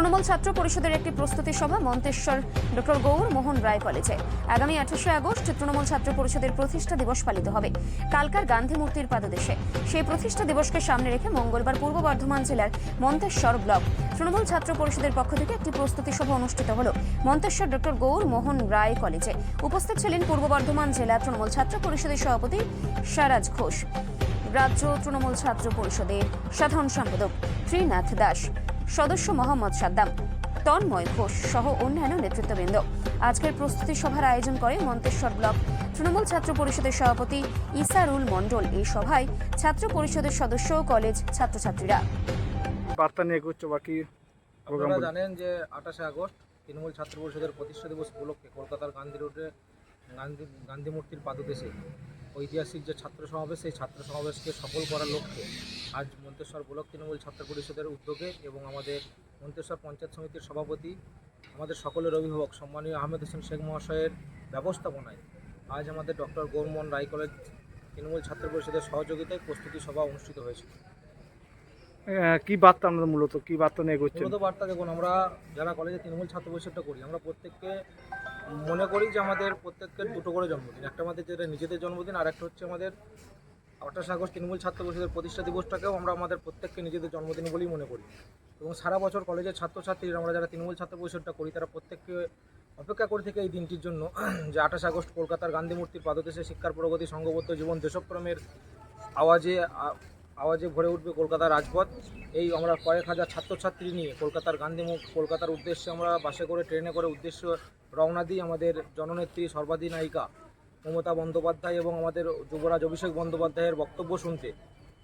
তৃণমূল ছাত্র পরিষদের একটি প্রস্তুতি সভা মন্তেশ্বর ডক্টর গৌর মোহন রায় কলেজে। আগামী 28শে আগস্ট তৃণমূল ছাত্র পরিষদের প্রতিষ্ঠা দিবস পালিত হবে কালকার গান্ধী মূর্তির পাদদেশে। সেই প্রতিষ্ঠা দিবসকে সামনে রেখে মঙ্গলবার পূর্ব বর্ধমান জেলার মন্তেশ্বর ব্লক তৃণমূল ছাত্র পরিষদের পক্ষ থেকে একটি প্রস্তুতি সভা অনুষ্ঠিত হল মন্তেশ্বর ডক্টর গৌর মোহন রায় কলেজে। উপস্থিত ছিলেন পূর্ব বর্ধমান জেলা তৃণমূল ছাত্র পরিষদের সভাপতি সারাজ ঘোষ, রাজ্য তৃণমূল ছাত্র পরিষদের সাধারণ সম্পাদক ত্রিনাথ দাস, সদস্য মোহাম্মদ সাদ্দাম, তন্ময় ঘোষ সহ অন্যান্য নেতৃত্ববৃন্দ। আজকের প্রস্তুতি সভার আয়োজন করে মন্তেশ্বর ব্লক তৃণমূল ছাত্র পরিষদের সভাপতি ইসারুল মণ্ডল। এই সভায় ছাত্র পরিষদের সদস্য কলেজ ছাত্রছাত্রীরা বার্তা নিয়ে এগোচ্ছে। বাকি আপনারা জানেন যে 28শে আগস্ট তৃণমূল ছাত্র পরিষদের প্রতিষ্ঠা দিবস উপলক্ষে কলকাতার গান্ধী রোডে গান্ধী মূর্তির পাদদেশে ঐতিহাসিক যে ছাত্র সমাবেশ, সেই ছাত্র সমাবেশকে সফল করার লক্ষ্যে আজ মন্তেশ্বর ব্লক তৃণমূল ছাত্র পরিষদের উদ্যোগে এবং আমাদের মন্তেশ্বর পঞ্চায়েত সমিতির সভাপতি, আমাদের সকলের অভিভাবক সম্মানীয় আহমেদ হোসেন শেখ মহাশয়ের ব্যবস্থাপনায় আজ আমাদের ডক্টর গৌরমোহন রায় কলেজ তৃণমূল ছাত্র পরিষদের সহযোগিতায় প্রস্তুতি সভা অনুষ্ঠিত হয়েছে। কি বার্তা আমাদের মূলত কি বার্তা নিয়ে এগোচ্ছে? মূলত বার্তা দেখুন, আমরা যারা কলেজে তৃণমূল ছাত্র পরিষদটা করি, আমরা প্রত্যেককে মনে করি যে আমাদের প্রত্যেকের দুটো করে জন্মদিন। একটা আমাদের যেটা নিজেদের জন্মদিন, আর একটা হচ্ছে আমাদের 28শে আগস্ট তৃণমূল ছাত্র পরিষদের প্রতিষ্ঠা দিবসটাকেও আমরা আমাদের প্রত্যেককে নিজেদের জন্মদিন বলেই মনে করি। এবং সারা বছর কলেজের ছাত্রছাত্রীরা, আমরা যারা তৃণমূল ছাত্র পরিষদটা করি, তারা প্রত্যেককে অপেক্ষা করে থেকে এই দিনটির জন্য যে 28শে আগস্ট কলকাতার গান্ধী মূর্তির পাদদেশে শিক্ষার প্রগতি, সংঘবদ্ধ জীবন, দেশপ্রেমের আওয়াজে ভরে উঠবে কলকাতার রাজপথ। এই আমরা কয়েক হাজার ছাত্রছাত্রী নিয়ে কলকাতার উদ্দেশ্যে আমরা বাসে করে, ট্রেনে করে উদ্দেশ্য রওনা দিই আমাদের জননেত্রী সর্বাধিনায়িকা মমতা বন্দ্যোপাধ্যায় এবং আমাদের যুবরাজ অভিষেক বন্দ্যোপাধ্যায়ের বক্তব্য শুনতে।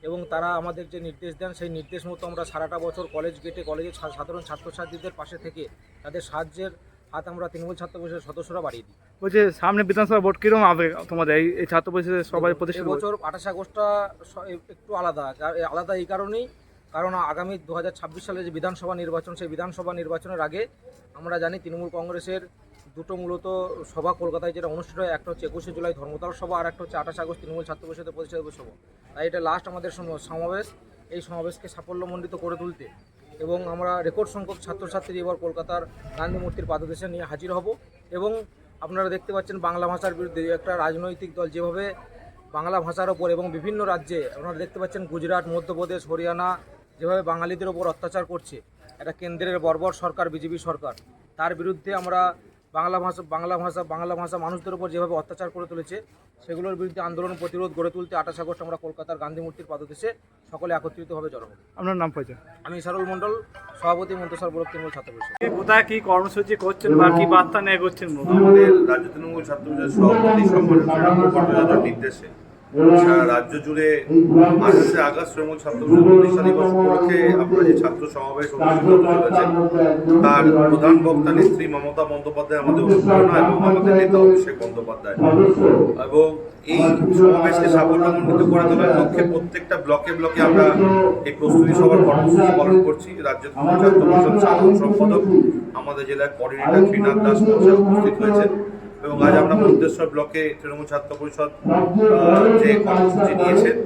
এবং তারা আমাদের যে নির্দেশ দেন, সেই নির্দেশ মতো আমরা সারাটা বছর কলেজ গেটে কলেজের সাধারণ ছাত্রছাত্রীদের পাশে থেকে তাদের সাহায্যের হাত আমরা তৃণমূল ছাত্র পরিষদের সদস্যরা বাড়িয়ে দিই। বলছে সামনে বিধানসভা ভোট কিরকম হবে তোমাদের এই ছাত্র পরিষদের সবাই প্রতিষ্ঠা? বছর 28শে আগস্টটা একটু আলাদা এই কারণেই, কারণ আগামী 2026 সালে যে বিধানসভা নির্বাচন, সেই বিধানসভা নির্বাচনের আগে আমরা জানি তৃণমূল কংগ্রেসের দুটো মূলত সভা কলকাতায় যেটা অনুষ্ঠিত হয়, একটা হচ্ছে 21শে জুলাই ধর্মতলা সভা, আর একটা হচ্ছে 28শে আগস্ট তৃণমূল ছাত্র পরিষদের প্রতিষ্ঠা দিবস সভা। তাই এটা লাস্ট আমাদের সমাবেশ। এই সমাবেশকে সাফল্যমণ্ডিত করে তুলতে এবং আমরা রেকর্ড সংখ্যক ছাত্রছাত্রী এবার কলকাতার গান্ধী মূর্তির পাদদেশে নিয়ে হাজির হব। এবং আপনারা দেখতে পাচ্ছেন বাংলা ভাষার বিরুদ্ধে একটা রাজনৈতিক দল যেভাবে বাংলা ভাষার ওপর এবং বিভিন্ন রাজ্যে আপনারা দেখতে পাচ্ছেন গুজরাট, মধ্যপ্রদেশ, হরিয়ানা যেভাবে বাঙালিদের ওপর অত্যাচার করছে, একটা কেন্দ্রের বর্বর সরকার, বিজেপি সরকার, তার বিরুদ্ধে আমরা বাংলা ভাষা মানুষদের উপর যেভাবে অত্যাচার করে তুলেছে, সেগুলোর বিরুদ্ধে আন্দোলন প্রতিরোধ গড়ে তুলতে 28 আগস্ট আমরা কলকাতার গান্ধী মূর্তির পাদদেশে সকলে একত্রিতভাবে জড়ো হব। আপনার নাম পরিচয়? আমি ইসারুল মণ্ডল, সভাপতি মন্তেশ্বর ব্লক তৃণমূল ছাত্র পরিষদ। কোথায় কি কর্মসূচি করছেন বা কি বার্তা নিয়ে এগোচ্ছেন? আমাদের রাজ্য তৃণমূল ছাত্র পরিষদের সভাপতি সম্মানিত নির্দেশে সারা রাজ্য জুড়ে 28শে আগস্ট তৃণমূল ছাত্র পরিষদ প্রতিষ্ঠা দিবস উপলক্ষে আপনারা যে ছাত্র সমাবেশ অনুষ্ঠিত হতে চলেছে, তার প্রধান বক্তা নেত্রী মমতা বন্দ্যোপাধ্যায়, আমাদের অনুপ্রেরণা, এবং আমাদের নেতা অভিষেক বন্দ্যোপাধ্যায়। এবং এই সমাবেশকে সাফল্যমণ্ডিত করে দেওয়ার লক্ষ্যে প্রত্যেকটা ব্লকে ব্লকে আমরা এই প্রস্তুতি সভার কর্মসূচি পালন করছি। রাজ্য তৃণমূল ছাত্র পরিষদ সাধারণ সম্পাদক আমাদের জেলার কোঅর্ডিনেটর ত্রিনাথ দাস মহাশয় উপস্থিত হয়েছেন। এবং আজ আমরা মন্তেশ্বর ব্লকে তৃণমূল ছাত্র পরিষদ যে কর্মসূচি নিয়েছেন,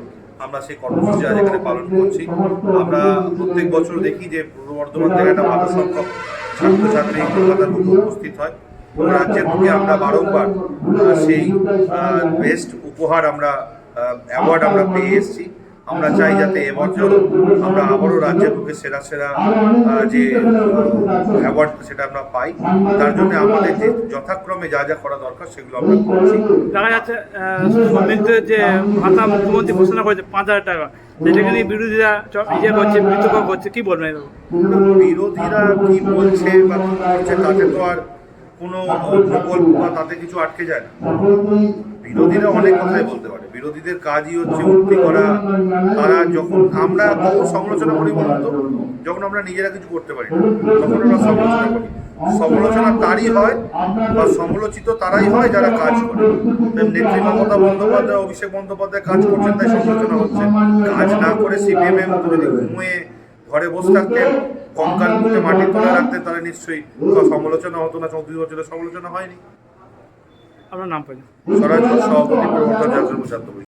আমরা সেই কর্মসূচি আজ এখানে পালন করছি। আমরা প্রত্যেক বছর দেখি যে পূর্ব বর্ধমান থেকে একটা ভালো সংখ্যক ছাত্রছাত্রী কলকাতার বুকে উপস্থিত হয় এবং রাজ্যের বুকে আমরা বারংবার সেই বেস্ট উপহার অ্যাওয়ার্ড আমরা পেয়ে এসেছি। আমরা চাই যাতে এবছর আমরা আবারও রাজ্যের বুকে সেরা যে অ্যাওয়ার্ড সেটা আমরা পাই। তার জন্য আমাদের যে যথাক্রমে যা যা করা দরকার সেগুলো আমরা করছি। দেখা যাচ্ছে শ্রমিকদের যে ভাতা মুখ্যমন্ত্রী ঘোষণা করেছে 5,000 টাকা, যেটাকে নিয়ে বিরোধীরা বিতর্ক করছে, কি বলবেন? বিরোধীরা কি বলছে বা কি করছে তাতে তো আর কোনো প্রকল্প বা তাতে কিছু আটকে যায় না। বিরোধীরা অনেক কথাই বলতে পারে, বিরোধীদের কাজই হচ্ছে উক্তি করা। তারা যখন আমরা কখন সমালোচনা করি বলুন তো, যখন আমরা নিজেরা কিছু করতে পারি না তখন আমরা সমালোচনা করি। সমালোচনা তারই হয় বা সমালোচিত তারাই হয় যারা কাজ করে। নেত্রী মমতা বন্দ্যোপাধ্যায়, অভিষেক বন্দ্যোপাধ্যায় কাজ করছেন তাই সমালোচনা হচ্ছে। কাজ না করে সিপিএমের মতো যদি ঘুমিয়ে ঘরে বসে থাকতেন, কঙ্কাল মুখে মাটি তুলে রাখতেন, তাহলে নিশ্চয়ই সমালোচনা হতো না। 34 বছরের সমালোচনা হয়নি। আপনার নাম পরিচয়? সরাজ সভাপতি পূর্ব বর্ধমান জেলা তৃণমূল ছাত্র পরিষদ।